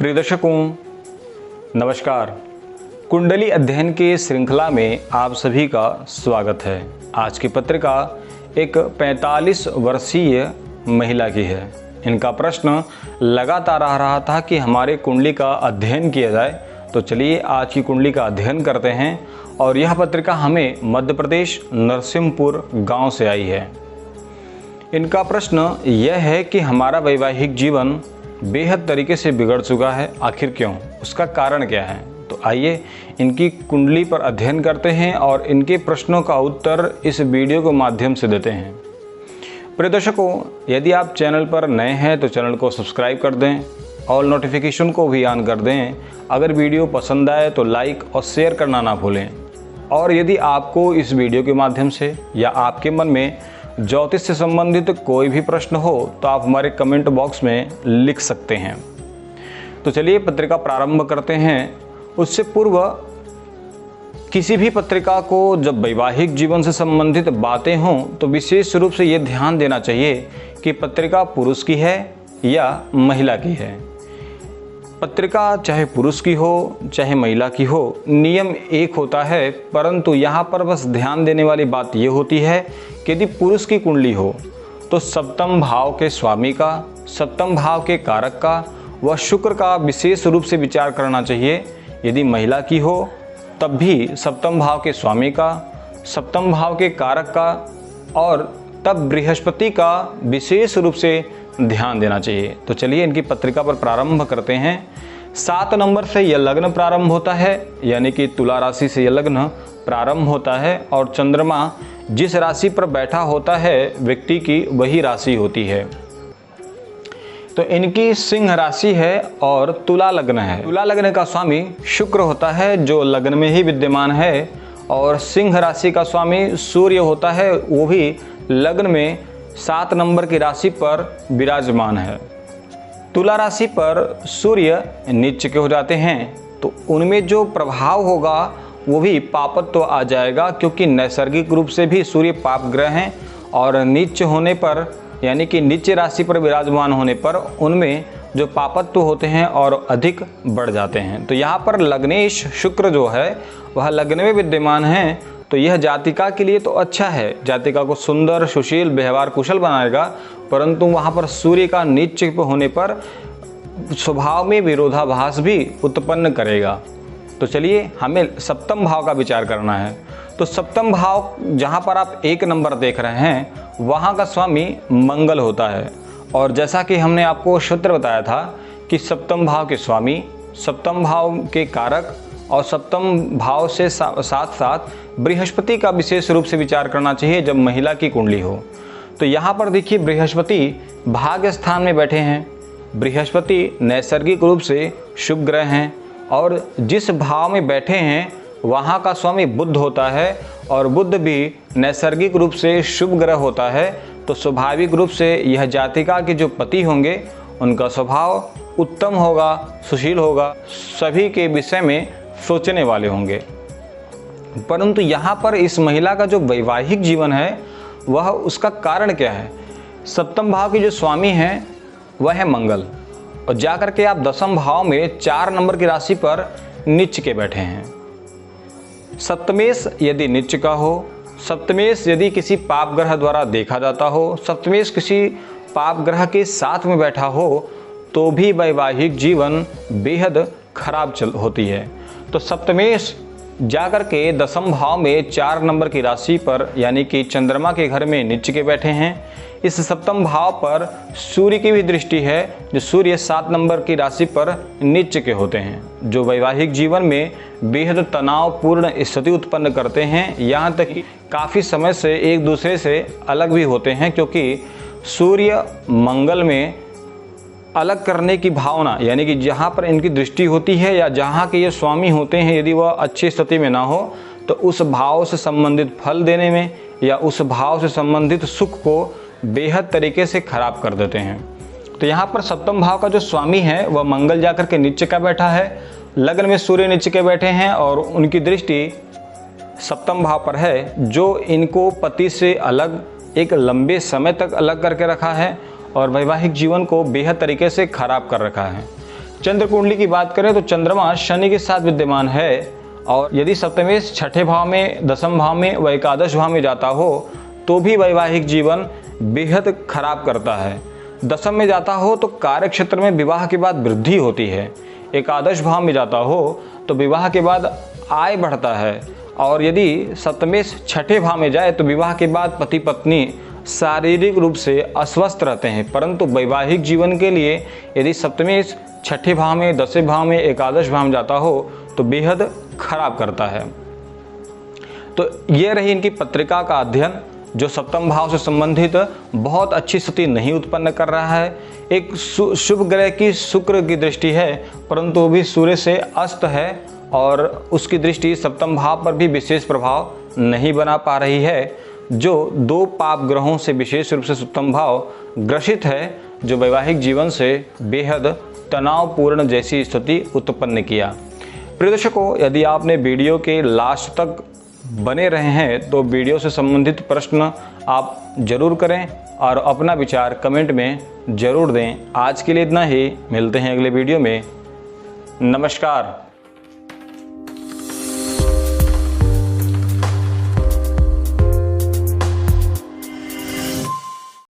प्रिय दर्शकों नमस्कार। कुंडली अध्ययन के श्रृंखला में आप सभी का स्वागत है। आज की पत्रिका एक 45 वर्षीय महिला की है। इनका प्रश्न लगातार आ रहा था कि हमारे कुंडली का अध्ययन किया जाए, तो चलिए आज की कुंडली का अध्ययन करते हैं। और यह पत्रिका हमें मध्य प्रदेश नरसिंहपुर गांव से आई है। इनका प्रश्न यह है कि हमारा वैवाहिक जीवन बेहद तरीके से बिगड़ चुका है, आखिर क्यों, उसका कारण क्या है। तो आइए इनकी कुंडली पर अध्ययन करते हैं और इनके प्रश्नों का उत्तर इस वीडियो के माध्यम से देते हैं। प्रिय दर्शकों, यदि आप चैनल पर नए हैं तो चैनल को सब्सक्राइब कर दें और नोटिफिकेशन को भी ऑन कर दें। अगर वीडियो पसंद आए तो लाइक और शेयर करना ना भूलें। और यदि आपको इस वीडियो के माध्यम से या आपके मन में ज्योतिष से संबंधित कोई भी प्रश्न हो तो आप हमारे कमेंट बॉक्स में लिख सकते हैं। तो चलिए पत्रिका प्रारंभ करते हैं। उससे पूर्व किसी भी पत्रिका को जब वैवाहिक जीवन से संबंधित बातें हों तो विशेष रूप से ये ध्यान देना चाहिए कि पत्रिका पुरुष की है या महिला की है। पत्रिका चाहे पुरुष की हो चाहे महिला की हो, नियम एक होता है, परंतु यहाँ पर बस ध्यान देने वाली बात ये होती है कि यदि पुरुष की कुंडली हो तो सप्तम भाव के स्वामी का, सप्तम भाव के कारक का व शुक्र का विशेष रूप से विचार करना चाहिए। यदि महिला की हो तब भी सप्तम भाव के स्वामी का, सप्तम भाव के कारक का और तब बृहस्पति का विशेष रूप से ध्यान देना चाहिए। तो चलिए इनकी पत्रिका पर प्रारंभ करते हैं। 7 नंबर से यह लग्न प्रारंभ होता है, यानी कि तुला राशि से यह लग्न प्रारंभ होता है और चंद्रमा जिस राशि पर बैठा होता है व्यक्ति की वही राशि होती है। तो इनकी सिंह राशि है और तुला लग्न है। तुला लग्न का स्वामी शुक्र होता है जो लग्न में ही विद्यमान है, और सिंह राशि का स्वामी सूर्य होता है, वो भी लग्न में 7 नंबर की राशि पर विराजमान है। तुला राशि पर सूर्य नीच के हो जाते हैं तो उनमें जो प्रभाव होगा वो भी पापत्व आ जाएगा, क्योंकि नैसर्गिक रूप से भी सूर्य पाप ग्रह हैं और नीच होने पर यानी कि नीच राशि पर विराजमान होने पर उनमें जो पापत्व होते हैं और अधिक बढ़ जाते हैं। तो यहाँ पर लग्नेश शुक्र जो है वह लग्न में विद्यमान है, तो यह जातिका के लिए तो अच्छा है, जातिका को सुंदर, सुशील, व्यवहार कुशल बनाएगा, परंतु वहाँ पर सूर्य का नीच होने पर स्वभाव में विरोधाभास भी उत्पन्न करेगा। तो चलिए हमें सप्तम भाव का विचार करना है। तो सप्तम भाव जहाँ पर आप 1 नंबर देख रहे हैं वहाँ का स्वामी मंगल होता है, और जैसा कि हमने आपको सूत्र बताया था कि सप्तम भाव के स्वामी, सप्तम भाव के कारक और सप्तम भाव से साथ साथ बृहस्पति का विशेष रूप से विचार करना चाहिए जब महिला की कुंडली हो। तो यहाँ पर देखिए बृहस्पति भाग्य स्थान में बैठे हैं। बृहस्पति नैसर्गिक रूप से शुभ ग्रह हैं और जिस भाव में बैठे हैं वहाँ का स्वामी बुध होता है, और बुध भी नैसर्गिक रूप से शुभ ग्रह होता है। तो स्वाभाविक रूप से यह जातिका के जो पति होंगे उनका स्वभाव उत्तम होगा, सुशील होगा, सभी के विषय में सोचने वाले होंगे। परंतु यहाँ पर इस महिला का जो वैवाहिक जीवन है वह उसका कारण क्या है। सप्तम भाव के जो स्वामी हैं वह है मंगल, और जाकर के आप दसम भाव में 4 नंबर की राशि पर नीच के बैठे हैं। सप्तमेश यदि नीच का हो, सप्तमेश यदि किसी पाप ग्रह द्वारा देखा जाता हो, सप्तमेश किसी पाप ग्रह के साथ में बैठा हो तो भी वैवाहिक जीवन बेहद खराब होती है। तो सप्तमेश जाकर के दसम भाव में 4 नंबर की राशि पर यानी कि चंद्रमा के घर में नीच के बैठे हैं। इस सप्तम भाव पर सूर्य की भी दृष्टि है, जो सूर्य 7 नंबर की राशि पर नीच के होते हैं, जो वैवाहिक जीवन में बेहद तनावपूर्ण स्थिति उत्पन्न करते हैं। यहाँ तक कि काफ़ी समय से एक दूसरे से अलग भी होते हैं, क्योंकि सूर्य मंगल में अलग करने की भावना यानी कि जहाँ पर इनकी दृष्टि होती है या जहाँ के ये स्वामी होते हैं, यदि वह अच्छी स्थिति में ना हो तो उस भाव से संबंधित फल देने में या उस भाव से संबंधित सुख को बेहद तरीके से खराब कर देते हैं। तो यहाँ पर सप्तम भाव का जो स्वामी है वह मंगल जाकर के नीचे का बैठा है, लग्न में सूर्य नीचे के बैठे हैं और उनकी दृष्टि सप्तम भाव पर है, जो इनको पति से अलग एक लंबे समय तक अलग करके रखा है और वैवाहिक जीवन को बेहद तरीके से खराब कर रखा है। चंद्र कुंडली की बात करें तो चंद्रमा शनि के साथ विद्यमान है, और यदि सप्तमेश छठे भाव में, दसम भाव में व एकादश भाव में जाता हो तो भी वैवाहिक जीवन बेहद खराब करता है। दसम में जाता हो तो कार्य क्षेत्र में विवाह के बाद वृद्धि होती है। एकादश भाव में जाता हो तो विवाह के बाद आय बढ़ता है, और यदि सप्तमेश छठे भाव में जाए तो विवाह के बाद पति पत्नी शारीरिक रूप से अस्वस्थ रहते हैं। परंतु वैवाहिक जीवन के लिए यदि सप्तमेश छठे भाव में, दसवें भाव में, एकादश भाव में जाता हो तो बेहद खराब करता है। तो ये रही इनकी पत्रिका का अध्ययन, जो सप्तम भाव से संबंधित बहुत अच्छी स्थिति नहीं उत्पन्न कर रहा है। एक शुभ ग्रह की शुक्र की दृष्टि है, परंतु वो भी सूर्य से अस्त है और उसकी दृष्टि सप्तम भाव पर भी विशेष प्रभाव नहीं बना पा रही है, जो दो पाप ग्रहों से विशेष रूप से सप्तम भाव ग्रसित है, जो वैवाहिक जीवन से बेहद तनावपूर्ण जैसी स्थिति उत्पन्न किया। प्रिय दर्शकों, यदि आपने वीडियो के लास्ट तक बने रहे हैं तो वीडियो से संबंधित प्रश्न आप जरूर करें और अपना विचार कमेंट में जरूर दें। आज के लिए इतना ही, मिलते हैं अगले वीडियो में। नमस्कार।